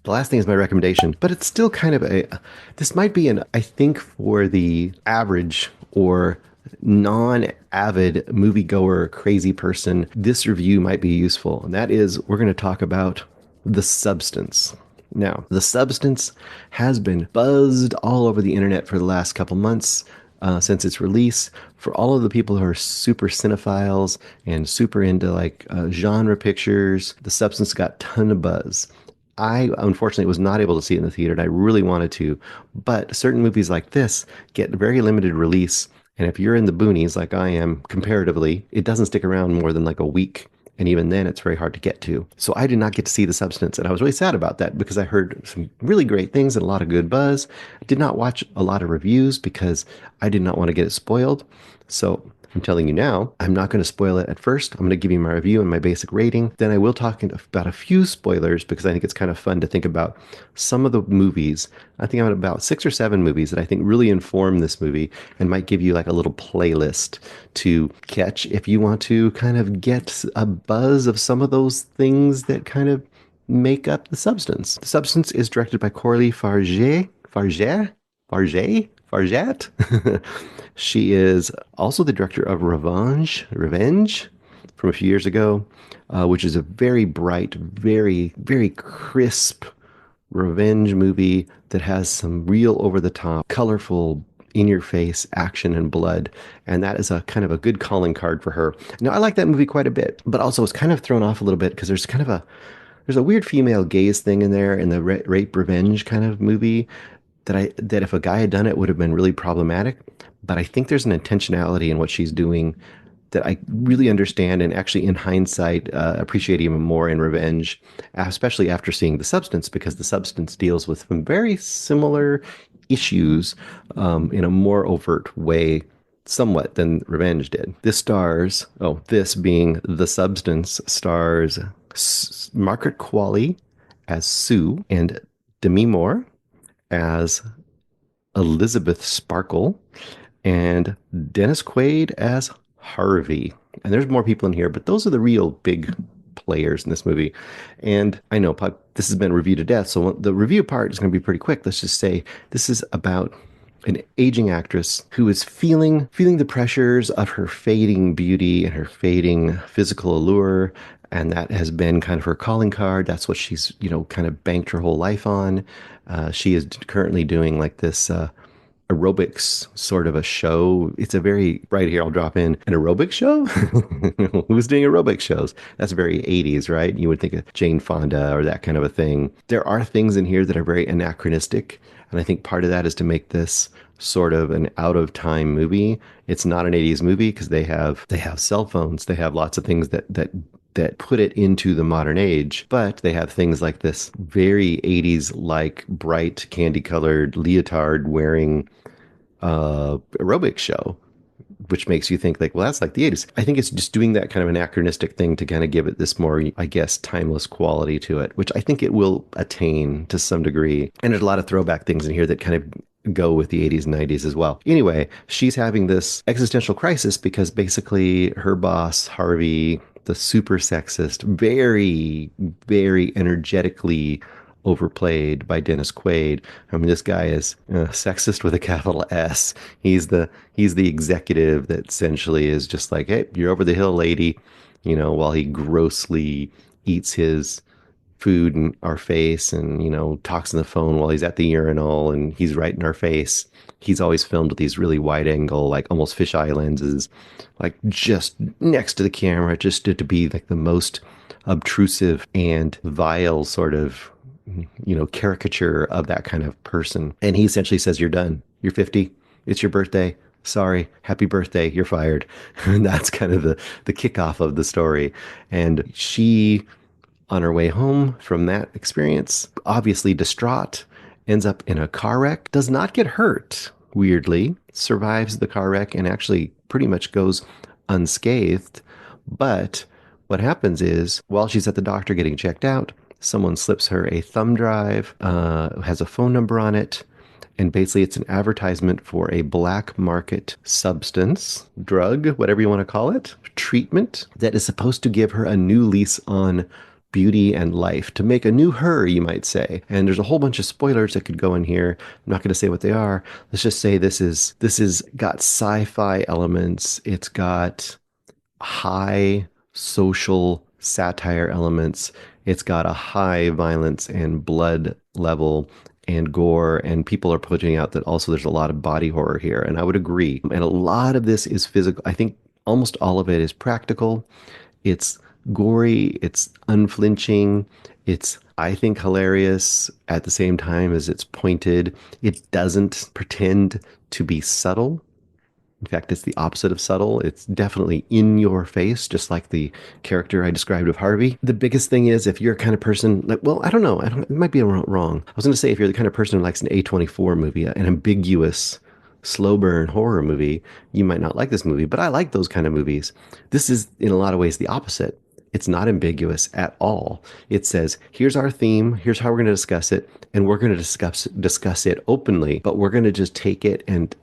The last thing is my recommendation, but it's still kind of this might be I think for the average or non-avid moviegoer crazy person, this review might be useful. And that is, we're going to talk about The Substance. Now, The Substance has been buzzed all over the internet for the last couple months since its release. For all of the people who are super cinephiles and super into like genre pictures, The Substance got a ton of buzz. I unfortunately was not able to see it in the theater, and I really wanted to. But certain movies like this get very limited release. And if you're in the boonies like I am, comparatively, it doesn't stick around more than like a week. And even then, it's very hard to get to. So I did not get to see The Substance. And I was really sad about that because I heard some really great things and a lot of good buzz. I did not watch a lot of reviews because I did not want to get it spoiled. So I'm telling you now, I'm not going to spoil it at first. I'm going to give you my review and my basic rating. Then I will talk about a few spoilers because I think it's kind of fun to think about some of the movies. I think I'm at about 6 or 7 movies that I think really inform this movie and might give you like a little playlist to catch if you want to kind of get a buzz of some of those things that kind of make up The Substance. The Substance is directed by Coralie Farjat. She is also the director of Revenge from a few years ago, which is a very bright, very, very crisp revenge movie that has some real over the top, colorful, in your face action and blood. And that is a kind of a good calling card for her. Now, I like that movie quite a bit, but also was kind of thrown off a little bit because there's a weird female gaze thing in there in the rape revenge kind of movie that if a guy had done it would have been really problematic. But I think there's an intentionality in what she's doing that I really understand and actually in hindsight appreciate even more in Revenge, especially after seeing The Substance, because The Substance deals with some very similar issues in a more overt way somewhat than Revenge did. This being The Substance, stars Margaret Qualley as Sue and Demi Moore as Elisabeth Sparkle and Dennis Quaid as Harvey. And there's more people in here, but those are the real big players in this movie. And I know this has been reviewed to death, so the review part is going to be pretty quick. Let's just say this is about an aging actress who is feeling the pressures of her fading beauty and her fading physical allure, and that has been kind of her calling card. That's what she's, kind of banked her whole life on. She is currently doing like this aerobics sort of a show. It's a very, right here, I'll drop in an aerobics show. Who's doing aerobics shows? That's very 80s, right? You would think of Jane Fonda or that kind of a thing. There are things in here that are very anachronistic. And I think part of that is to make this sort of an out of time movie. It's not an 80s movie because they have cell phones. They have lots of things that put it into the modern age, but they have things like this very 80s like bright candy colored leotard wearing aerobic show, which makes you think like, well, that's like the 80s. I think it's just doing that kind of anachronistic thing to kind of give it this more, I guess, timeless quality to it, which I think it will attain to some degree. And there's a lot of throwback things in here that kind of go with the 80s and 90s as well. Anyway, she's having this existential crisis because basically her boss, Harvey, the super sexist, very, very energetically overplayed by Dennis Quaid. I mean, this guy is sexist with a capital S. He's the executive that essentially is just like, hey, you're over the hill, lady, while he grossly eats his food in our face and, talks on the phone while he's at the urinal and he's right in our face. He's always filmed with these really wide angle, like almost fisheye lenses, like just next to the camera, just to be like the most obtrusive and vile sort of, caricature of that kind of person. And he essentially says, you're done. You're 50. It's your birthday. Sorry. Happy birthday. You're fired. And that's kind of the kickoff of the story. And she, on her way home from that experience, obviously distraught, ends up in a car wreck, does not get hurt, weirdly, survives the car wreck and actually pretty much goes unscathed. But what happens is, while she's at the doctor getting checked out, someone slips her a thumb drive, has a phone number on it, and basically it's an advertisement for a black market substance, drug, whatever you want to call it, treatment that is supposed to give her a new lease on beauty and life, to make a new her, you might say. And there's a whole bunch of spoilers that could go in here. I'm not going to say what they are. Let's just say this is got sci-fi elements. It's got high social satire elements. It's got a high violence and blood level and gore, and people are putting out that also there's a lot of body horror here, and I would agree. And a lot of this is physical. I think almost all of it is practical. It's gory, it's unflinching, it's, I think, hilarious at the same time as it's pointed. It doesn't pretend to be subtle. In fact, it's the opposite of subtle. It's definitely in your face, just like the character I described of Harvey. The biggest thing is if you're a kind of person, like, well, I don't know. It might be wrong. I was going to say if you're the kind of person who likes an A24 movie, an ambiguous, slow burn horror movie, you might not like this movie, but I like those kind of movies. This is, in a lot of ways, the opposite. It's not ambiguous at all. It says, here's our theme, here's how we're going to discuss it, and we're going to discuss it openly, but we're going to just take it and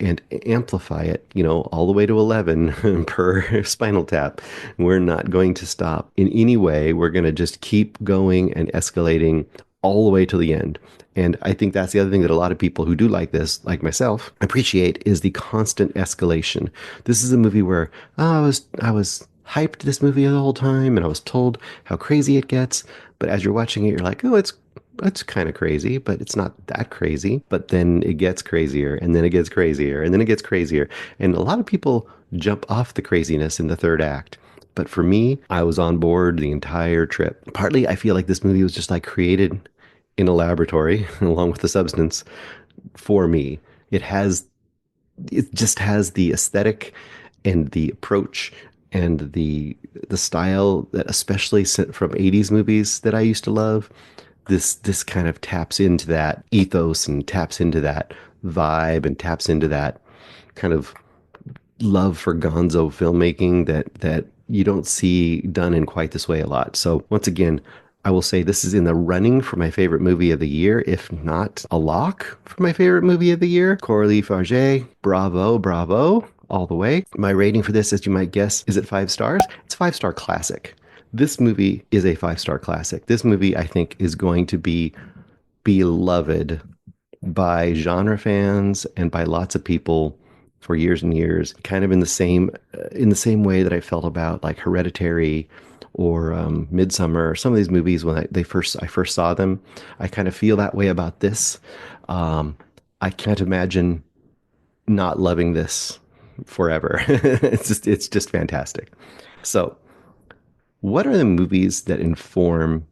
amplify it, all the way to 11 per Spinal Tap. We're not going to stop in any way. We're going to just keep going and escalating all the way to the end. And I think that's the other thing that a lot of people who do like this, like myself, appreciate is the constant escalation. This is a movie where I was hyped this movie the whole time, and I was told how crazy it gets. But as you're watching it, you're like, oh, it's kind of crazy, but it's not that crazy. But then it gets crazier, and then it gets crazier, and then it gets crazier. And a lot of people jump off the craziness in the third act. But for me, I was on board the entire trip. Partly, I feel like this movie was just like created in a laboratory along with the substance for me. It just has the aesthetic and the approach and the style that especially from 80s movies that I used to love. This kind of taps into that ethos and taps into that vibe and taps into that kind of love for gonzo filmmaking that you don't see done in quite this way a lot. So once again, I will say this is in the running for my favorite movie of the year, if not a lock for my favorite movie of the year. Coralie Farge, bravo, bravo, all the way. My rating for this, as you might guess, is it 5 stars? It's a 5-star classic. This movie is a 5-star classic. This movie, I think, is going to be beloved by genre fans and by lots of people for years and years, kind of in the same way that I felt about like Hereditary or Midsummer, or some of these movies when I first saw them. I kind of feel that way about this. I can't imagine not loving this forever. It's just fantastic. So, what are the movies that inform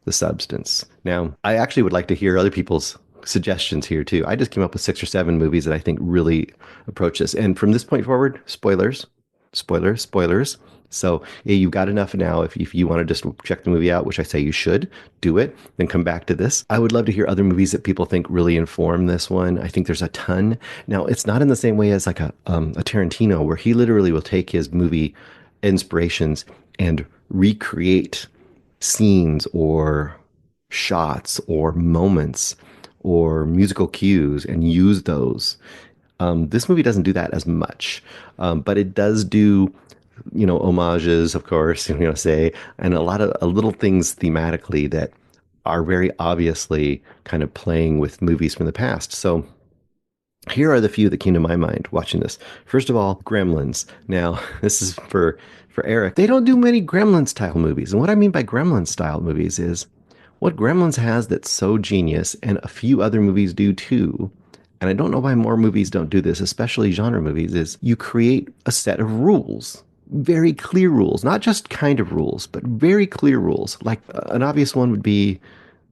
the substance? Now, I actually would like to hear other people's suggestions here too. I just came up with 6 or 7 movies that I think really approach this. And from this point forward, spoilers, spoilers, spoilers. So yeah, you've got enough now. If you want to just check the movie out, which I say you should, do it, then come back to this. I would love to hear other movies that people think really inform this one. I think there's a ton. Now, it's not in the same way as like a Tarantino, where he literally will take his movie inspirations and recreate scenes or shots or moments or musical cues and use those. This movie doesn't do that as much, but it does do, homages, of course, say, and a lot of little things thematically that are very obviously kind of playing with movies from the past. So here are the few that came to my mind watching this. First of all, Gremlins. Now, this is for Eric. They don't do many Gremlin style movies. And what I mean by Gremlin style movies is what Gremlins has that's so genius, and a few other movies do too, and I don't know why more movies don't do this, especially genre movies, is you create a set of rules. Very clear rules, not just kind of rules, but very clear rules. Like an obvious one would be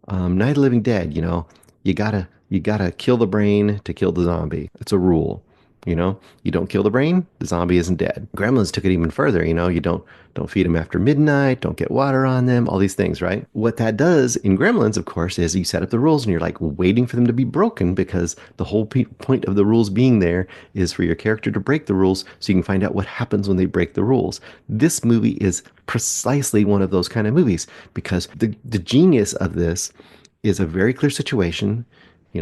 Night of the Living Dead. You gotta kill the brain to kill the zombie. It's a rule. You don't kill the brain, the zombie isn't dead. Gremlins took it even further. You don't feed them after midnight, don't get water on them, all these things, right? What that does in Gremlins, of course, is you set up the rules and you're like waiting for them to be broken, because the whole point of the rules being there is for your character to break the rules so you can find out what happens when they break the rules. This movie is precisely one of those kind of movies, because the genius of this is a very clear situation.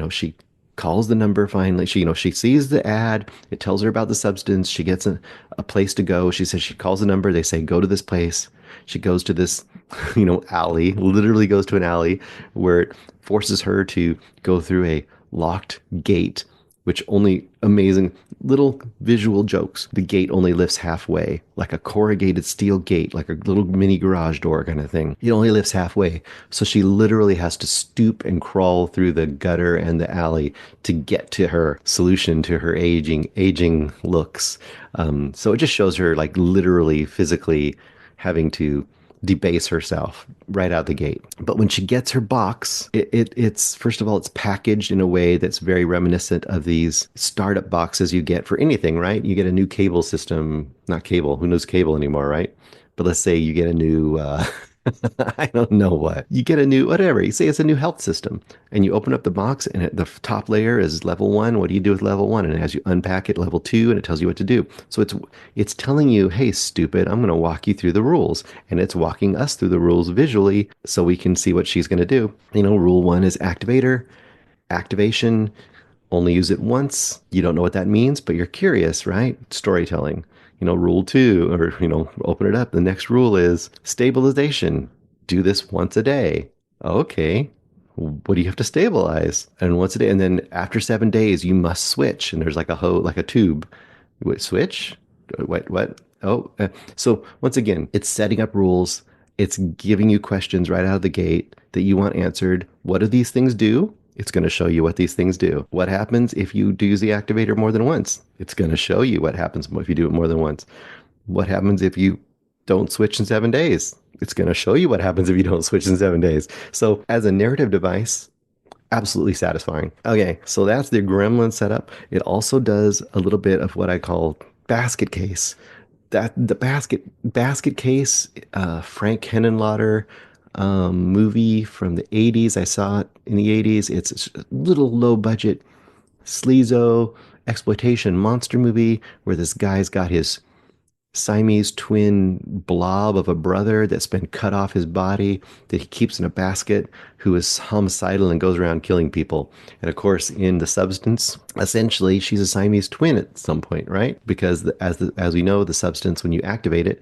She calls the number finally. She sees the ad. It tells her about the substance. She gets a place to go. She says she calls the number. They say, go to this place. She goes to this, alley, literally goes to an alley where it forces her to go through a locked gate, which only amazing little visual jokes. The gate only lifts halfway, like a corrugated steel gate, like a little mini garage door kind of thing. It only lifts halfway. So she literally has to stoop and crawl through the gutter and the alley to get to her solution to her aging looks. So it just shows her like literally physically having to debase herself right out the gate. But when she gets her box, it's first of all, it's packaged in a way that's very reminiscent of these startup boxes you get for anything, right? You get a new cable system, not cable, who knows cable anymore, right? But let's say you get a new I don't know what. You get a new, whatever. You say it's a new health system, and you open up the box, and the top layer is level one. What do you do with level one? And as you unpack it, level two, and it tells you what to do. So it's telling you, hey, stupid, I'm going to walk you through the rules, and it's walking us through the rules visually so we can see what she's going to do. Rule one is activator, activation. Only use it once. You don't know what that means, but you're curious, right? Storytelling. Rule two, or, open it up. The next rule is stabilization. Do this once a day. Okay. What do you have to stabilize? And once a day. And then after 7 days, you must switch. And there's like like a tube. Wait, switch? What? Oh, so once again, it's setting up rules. It's giving you questions right out of the gate that you want answered. What do these things do? It's going to show you what these things do. What happens if you do use the activator more than once? It's going to show you what happens if you do it more than once. What happens if you don't switch in 7 days? It's going to show you what happens if you don't switch in 7 days. So as a narrative device, absolutely satisfying. Okay, so that's the Gremlin setup. It also does a little bit of what I call basket case. That the basket case, Frank Henenlotter movie from the 80s. I saw it in the 80s. It's a little low budget sleazo exploitation monster movie where this guy's got his Siamese twin blob of a brother that's been cut off his body that he keeps in a basket, who is homicidal and goes around killing people. And of course, in the substance, essentially, she's a Siamese twin at some point, right? Because as we know, the substance, when you activate it,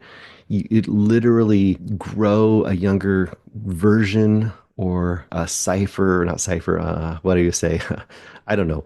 it literally grow a younger version or a cipher, not cipher, what do you say? I don't know,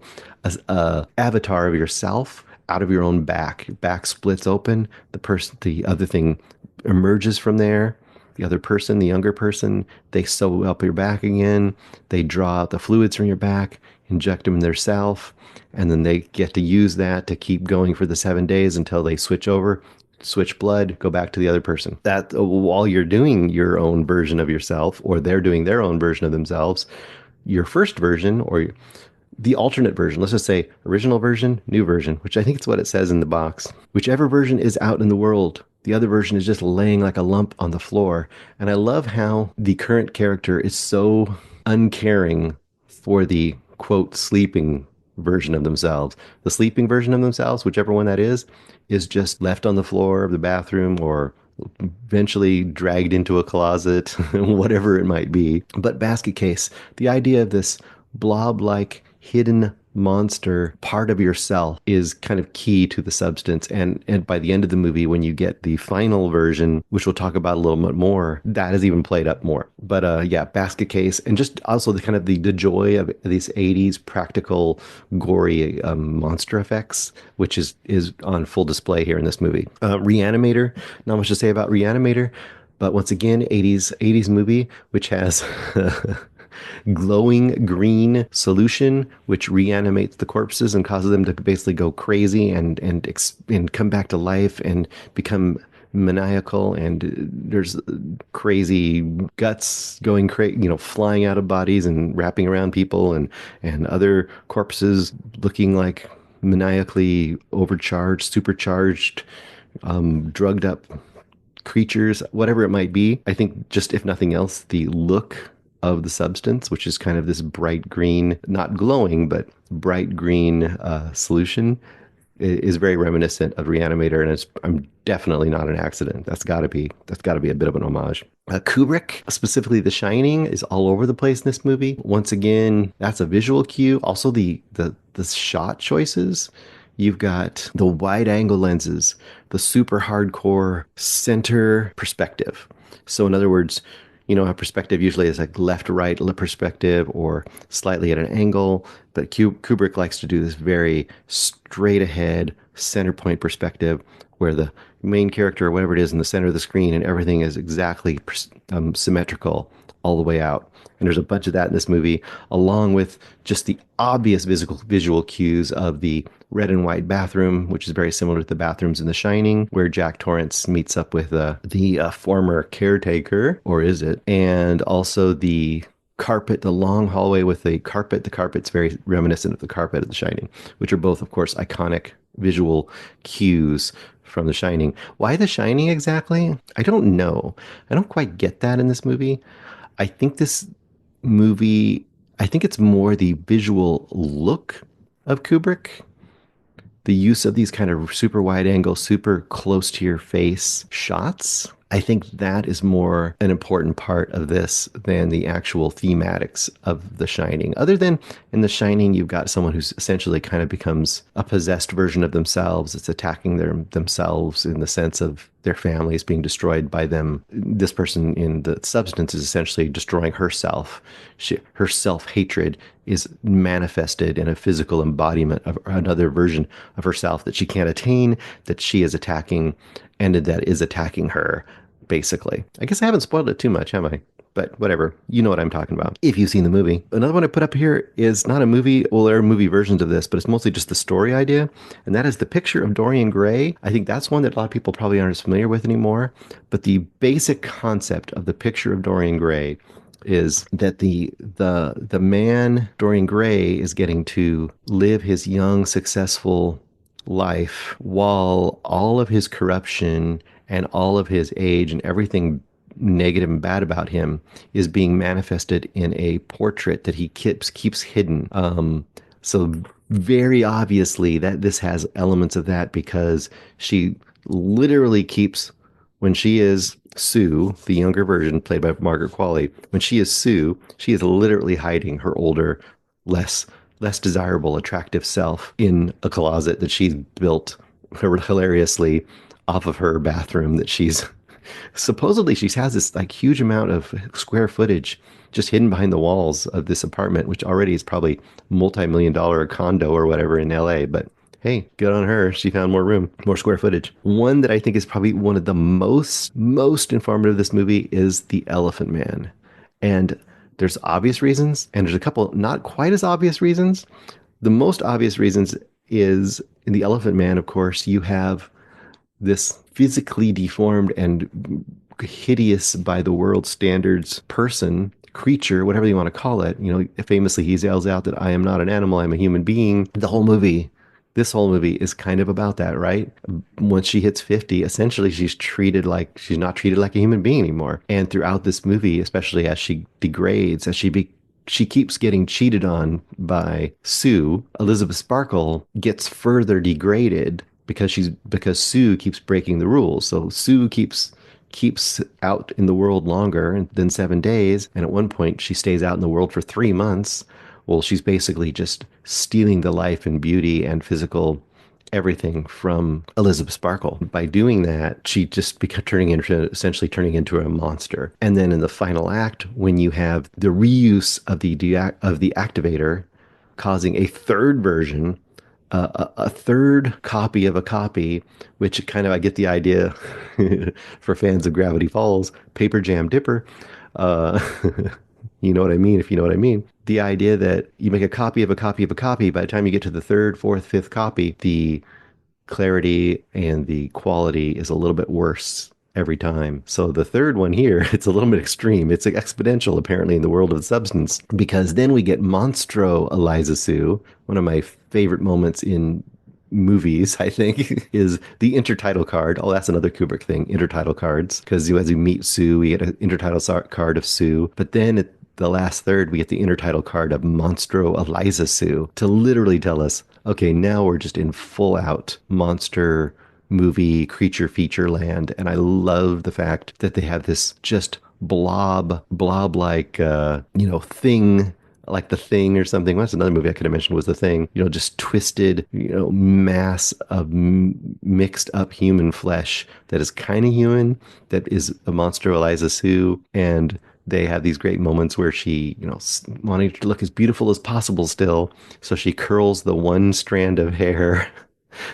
a avatar of yourself out of your own back. Your back splits open. The other thing emerges from there. The other person, the younger person, they sew up your back again. They draw out the fluids from your back, inject them in their self, and then they get to use that to keep going for the 7 days until they switch over, switch blood, go back to the other person. That while you're doing your own version of yourself, or they're doing their own version of themselves, your first version or the alternate version, let's just say original version, new version, which I think is what it says in the box. Whichever version is out in the world, the other version is just laying like a lump on the floor. And I love how the current character is so uncaring for the quote sleeping version of themselves. The sleeping version of themselves, whichever one that is just left on the floor of the bathroom or eventually dragged into a closet, whatever it might be. But basket case, the idea of this blob-like hidden monster part of yourself is kind of key to the substance. And by the end of the movie, when you get the final version, which we'll talk about a little bit more, that is even played up more. But yeah, basket case, and just also the kind of the joy of these 80s practical, gory monster effects, which is on full display here in this movie. Reanimator, not much to say about Reanimator, but once again, 80s movie, which has glowing green solution, which reanimates the corpses and causes them to basically go crazy and come back to life and become maniacal. And there's crazy guts going crazy, flying out of bodies and wrapping around people, and other corpses looking like maniacally overcharged, supercharged, drugged up creatures, whatever it might be. I think just if nothing else, the look of the substance, which is kind of this bright green, not glowing, but bright green solution, is very reminiscent of Reanimator, and I'm definitely not an accident. That's got to be a bit of an homage. Kubrick, specifically The Shining, is all over the place in this movie. Once again, that's a visual cue. Also, the shot choices. You've got the wide angle lenses, the super hardcore center perspective. So in other words, a perspective usually is like left, right perspective or slightly at an angle. But Kubrick likes to do this very straight ahead center point perspective where the main character or whatever it is in the center of the screen and everything is exactly symmetrical all the way out. And there's a bunch of that in this movie, along with just the obvious visual cues of the red and white bathroom, which is very similar to the bathrooms in The Shining, where Jack Torrance meets up with the former caretaker, or is it? And also the carpet, the long hallway with the carpet. The carpet's very reminiscent of the carpet of The Shining, which are both, of course, iconic visual cues from The Shining. Why The Shining exactly? I don't know. I don't quite get that in this movie. I think this movie, I think it's more the visual look of Kubrick, the use of these kind of super wide angle, super close to your face shots. I think that is more an important part of this than the actual thematics of The Shining. Other than in The Shining, you've got someone who's essentially kind of becomes a possessed version of themselves. It's attacking themselves in the sense of their family is being destroyed by them. This person in the substance is essentially destroying herself. Her self-hatred is manifested in a physical embodiment of another version of herself that she can't attain, that she is attacking, and that is attacking her, basically. I guess I haven't spoiled it too much, have I? But whatever, you know what I'm talking about if you've seen the movie. Another one I put up here is not a movie. Well, there are movie versions of this, but it's mostly just the story idea. And that is The Picture of Dorian Gray. I think that's one that a lot of people probably aren't as familiar with anymore. But the basic concept of The Picture of Dorian Gray is that the man Dorian Gray is getting to live his young, successful life while all of his corruption and all of his age and everything negative and bad about him is being manifested in a portrait that he keeps hidden. So very obviously that this has elements of that because she literally keeps, when she is Sue, the younger version played by Margaret Qualley, when she is Sue, she is literally hiding her older, less desirable, attractive self in a closet that she's built hilariously off of her bathroom that she's supposedly she has this like huge amount of square footage just hidden behind the walls of this apartment, which already is probably multi-million-dollar condo or whatever in LA. But hey, good on her. She found more room, more square footage. One that I think is probably one of the most informative of this movie is The Elephant Man. And there's obvious reasons, and there's a couple not quite as obvious reasons. The most obvious reasons is in The Elephant Man, of course, you have this physically deformed and hideous by the world standards person, creature, whatever you want to call it. Famously, he yells out that I am not an animal, I'm a human being. This whole movie is kind of about that, right? Once she hits 50, essentially she's not treated like a human being anymore. And throughout this movie, especially as she degrades, she keeps getting cheated on by Sue. Elisabeth Sparkle gets further degraded because Sue keeps breaking the rules. So Sue keeps out in the world longer than 7 days, and at one point she stays out in the world for 3 months. Well, she's basically just stealing the life and beauty and physical everything from Elisabeth Sparkle. By doing that, she just essentially turning into a monster. And then in the final act, when you have the reuse of the activator causing a third version, a third copy of a copy, which kind of I get the idea for fans of Gravity Falls, Paper Jam Dipper. Uh, you know what I mean, if you know what I mean. The idea that you make a copy of a copy of a copy, by the time you get to the third, fourth, fifth copy, the clarity and the quality is a little bit worse every time. So the third one here, it's a little bit extreme. It's exponential, apparently, in the world of the substance, because then we get Monstro Eliza Sue. One of my favorite moments in movies, I think, is the intertitle card. Oh, that's another Kubrick thing, intertitle cards, because as you meet Sue, we get an intertitle card of Sue, but then at the last third, we get the intertitle card of Monstro Eliza Sue to literally tell us, okay, now we're just in full out monster movie creature feature land. And I love the fact that they have this just blob like thing like The Thing or something. What's another movie I could have mentioned was The Thing. Just twisted, mass of mixed up human flesh that is kind of human, that is a monster Eliza Sue, and they have these great moments where she, wanting to look as beautiful as possible still, so she curls the one strand of hair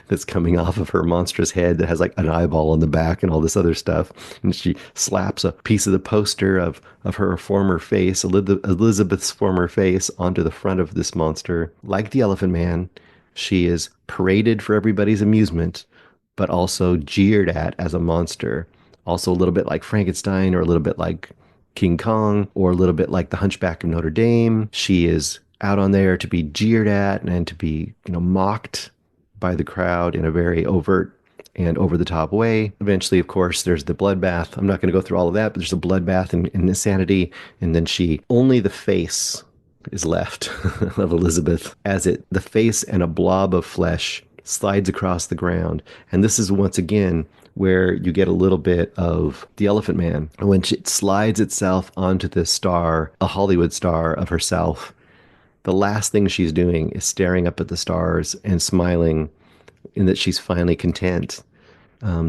that's coming off of her monstrous head that has like an eyeball on the back and all this other stuff. And she slaps a piece of the poster of her former face, Elizabeth's former face, onto the front of this monster. Like the Elephant Man, she is paraded for everybody's amusement, but also jeered at as a monster. Also a little bit like Frankenstein, or a little bit like King Kong, or a little bit like the Hunchback of Notre Dame. She is out on there to be jeered at and to be, mocked by the crowd in a very overt and over the top way. Eventually, of course, there's the bloodbath. I'm not going to go through all of that, but there's a bloodbath and insanity. And then only the face is left of Elizabeth, the face and a blob of flesh slides across the ground. And this is once again where you get a little bit of the Elephant Man when it slides itself onto the star, a Hollywood star of herself. The last thing she's doing is staring up at the stars and smiling, in that she's finally content.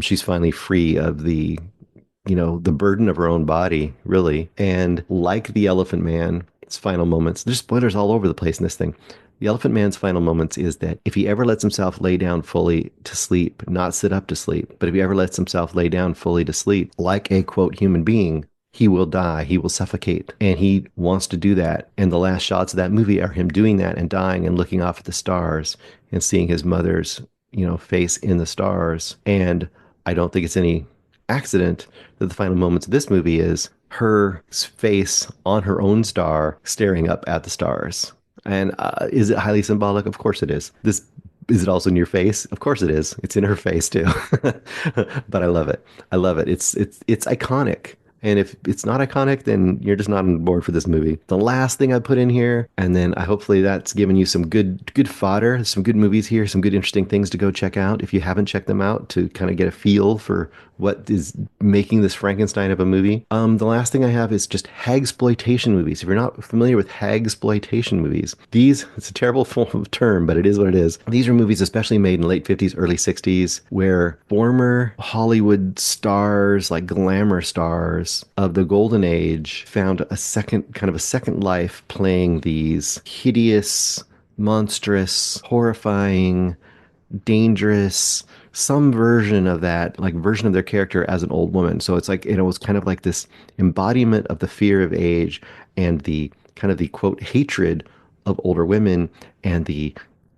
She's finally free of the burden of her own body, really. And like the Elephant Man, its final moments, there's spoilers all over the place in this thing. The Elephant Man's final moments is that if he ever lets himself lay down fully to sleep, not sit up to sleep, but if he ever lets himself lay down fully to sleep, like a quote human being, he will die, he will suffocate. And he wants to do that. And the last shots of that movie are him doing that and dying and looking off at the stars and seeing his mother's, face in the stars. And I don't think it's any accident that the final moments of this movie is her face on her own star staring up at the stars. And is it highly symbolic? Of course it is. Is it also in your face? Of course it is. It's in her face too. But I love it. I love it. It's iconic. And if it's not iconic, then you're just not on board for this movie. The last thing I put in here, and then hopefully that's given you some good fodder, some good movies here, some good interesting things to go check out if you haven't checked them out, to kind of get a feel for what is making this Frankenstein of a movie. The last thing I have is just hagsploitation movies. If you're not familiar with hagsploitation movies, it's a terrible form of term, but it is what it is. These are movies especially made in the late 50s, early 60s, where former Hollywood stars, like glamour stars of the golden age, found a second life playing these hideous, monstrous, horrifying, dangerous, some version of that, like version of their character as an old woman. So it's like, it was kind of like this embodiment of the fear of age and the kind of the quote hatred of older women, and the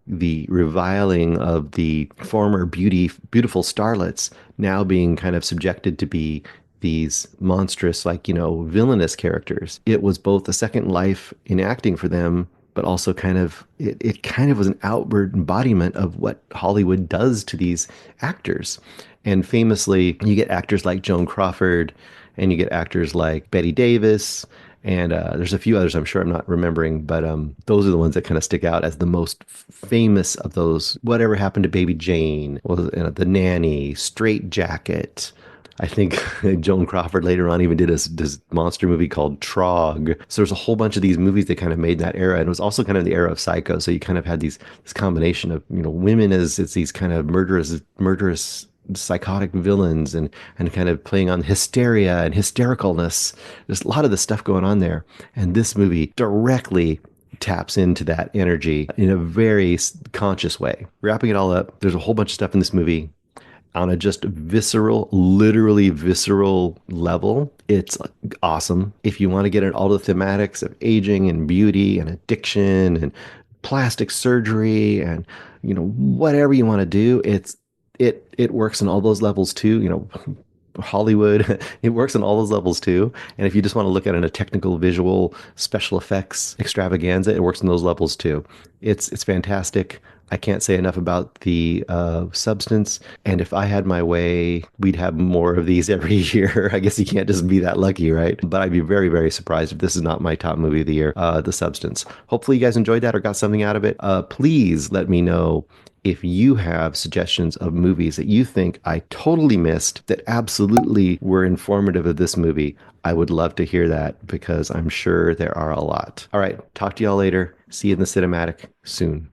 reviling of the former beautiful starlets now being kind of subjected to be these monstrous, like, villainous characters. It was both a second life in acting for them, but also it kind of was an outward embodiment of what Hollywood does to these actors. And famously, you get actors like Joan Crawford, and you get actors like Bette Davis, and there's a few others I'm sure I'm not remembering, but those are the ones that kind of stick out as the most famous of those. Whatever Happened to Baby Jane, was The Nanny, Straight Jacket. I think Joan Crawford later on even did this monster movie called Trog. So there's a whole bunch of these movies that kind of made that era. And it was also kind of the era of Psycho. So you kind of had this combination of, women as it's these kind of murderous psychotic villains, and kind of playing on hysteria and hystericalness. There's a lot of the stuff going on there. And this movie directly taps into that energy in a very conscious way. Wrapping it all up, there's a whole bunch of stuff in this movie on a just literally visceral level. It's awesome. If you want to get into all the thematics of aging and beauty and addiction and plastic surgery and, whatever you want to do, it works on all those levels too. Hollywood, it works on all those levels too. And if you just want to look at it in a technical, visual, special effects extravaganza, it works on those levels too. It's fantastic. I can't say enough about the substance. And if I had my way, we'd have more of these every year. I guess you can't just be that lucky, right? But I'd be very, very surprised if this is not my top movie of the year, The Substance. Hopefully, you guys enjoyed that or got something out of it. Please let me know if you have suggestions of movies that you think I totally missed that absolutely were informative of this movie. I would love to hear that because I'm sure there are a lot. All right, talk to y'all later. See you in the cinematic soon.